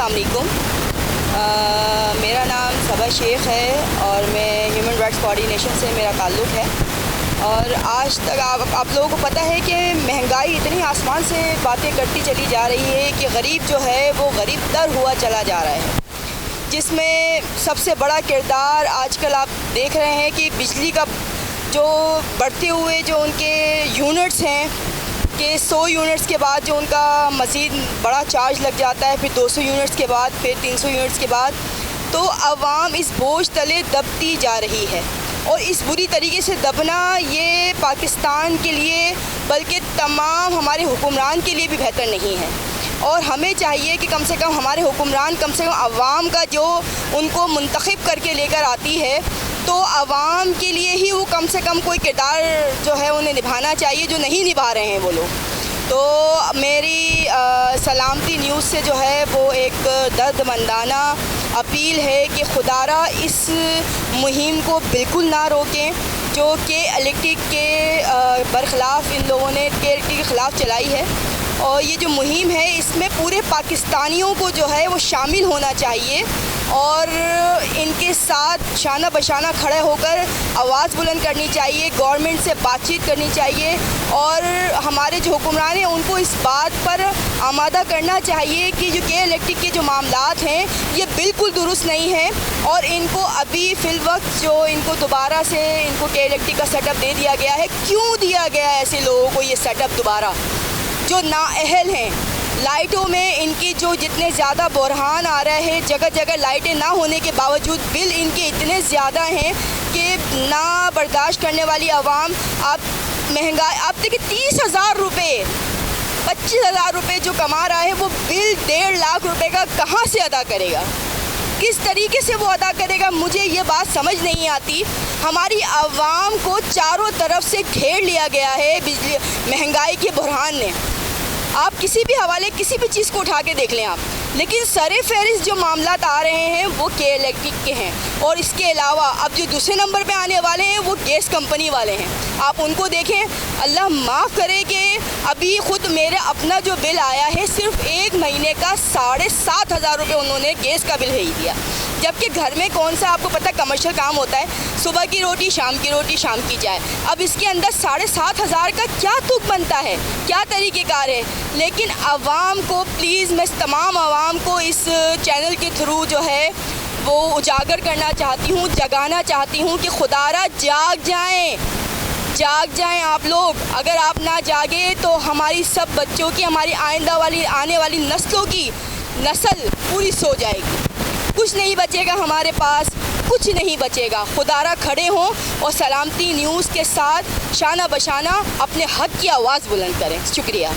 अस्सलाम वालेकुम। मेरा नाम सबा शेख है और मैं ह्यूमन राइट्स कोऑर्डिनेशन से मेरा ताल्लुक़ है। और आज तक आप लोगों को पता है कि महंगाई इतनी आसमान से बातें करती चली जा रही है कि गरीब जो है वो गरीब तर हुआ चला जा रहा है, जिसमें सबसे बड़ा किरदार आजकल आप देख रहे हैं कि बिजली का जो बढ़ते हुए जो उनके यूनिट्स हैं कि 100 यूनिट्स के बाद जो उनका मज़ीद बड़ा चार्ज लग जाता है, फिर 200 यूनिट्स के बाद, फिर 300 यूनिट्स के बाद, तो आवाम इस बोझ तले दबती जा रही है। और इस बुरी तरीके से दबना ये पाकिस्तान के लिए बल्कि तमाम हमारे हुक्मरान के लिए भी बेहतर नहीं है। और हमें चाहिए कि कम से कम हमारे हुक्मरान कम से कम आवाम का जो उनको मुंतखब करके लेकर आती है, तो आवाम के लिए ही वो कम से कम कोई किरदार जो है उन्हें निभाना चाहिए, जो नहीं निभा रहे हैं वो लोग। तो मेरी सलामती न्यूज़ से जो है वो एक दर्दमंदाना अपील है कि खुदारा इस मुहिम को बिल्कुल ना रोकें जो कि इलेक्ट्रिक के बरखिलाफ़ इन लोगों ने इलेक्ट्रिक के ख़िलाफ़ चलाई है। और ये जो मुहिम है इसमें पूरे पाकिस्तानियों को जो है वो शामिल होना चाहिए और इनके साथ शाना बशाना खड़े होकर आवाज़ बुलंद करनी चाहिए, गवर्नमेंट से बातचीत करनी चाहिए और हमारे जो हुक्मरान हैं उनको इस बात पर आमादा करना चाहिए कि जो के इलेक्ट्रिक के जो मामलात हैं ये बिल्कुल दुरुस्त नहीं है और इनको अभी फ़िलवक्त जो इनको दोबारा से इनको के इलेक्ट्रिक का सेटअप दे दिया गया है। क्यों दिया गया है ऐसे लोगों को ये सेटअप दोबारा जो नाअहल हैं? लाइटों में इनकी जो जितने ज़्यादा बुरहान आ रहे हैं, जगह जगह लाइटें ना होने के बावजूद बिल इनके इतने ज़्यादा हैं कि ना बर्दाश्त करने वाली आवाम। आप महंगाई आप देखिए 30,000 रुपये 25,000 रुपये जो कमा रहा है वो बिल 1.5 लाख रुपए का कहाँ से अदा करेगा, किस तरीके से वो अदा करेगा? मुझे ये बात समझ नहीं आती। हमारी आवाम को चारों तरफ से घेर लिया गया है बिजली महंगाई के बुरहान ने। आप किसी भी हवाले किसी भी चीज़ को उठा के देख लें आप, लेकिन सरे फहरिस्त जो मामलात आ रहे हैं वो के इलेक्ट्रिक के हैं। और इसके अलावा अब जो दूसरे नंबर पे आने वाले हैं वो गैस कंपनी वाले हैं। आप उनको देखें, अल्लाह माफ़ करे कि अभी ख़ुद मेरे अपना जो बिल आया है सिर्फ एक महीने का 7,500 रुपये उन्होंने गैस का बिल भेज दिया, जबकि घर में कौन सा आपको पता कमर्शियल काम होता है, सुबह की रोटी शाम की रोटी शाम की चाय। अब इसके अंदर 7,500 का क्या तुक बनता है, क्या तरीक़ेकार है? लेकिन आवाम को प्लीज़, मैं तमाम आवाम को इस चैनल के थ्रू जो है वो उजागर करना चाहती हूँ, जगाना चाहती हूँ कि खुदारा जाग जाएं आप लोग। अगर आप ना जागे तो हमारी सब बच्चों की, हमारी आने वाली नस्लों की नस्ल पूरी सो जाएगी। कुछ नहीं बचेगा हमारे पास, कुछ नहीं बचेगा। खुदारा खड़े हों और सलामती न्यूज़ के साथ शाना बशाना अपने हक़ की आवाज़ बुलंद करें। शुक्रिया।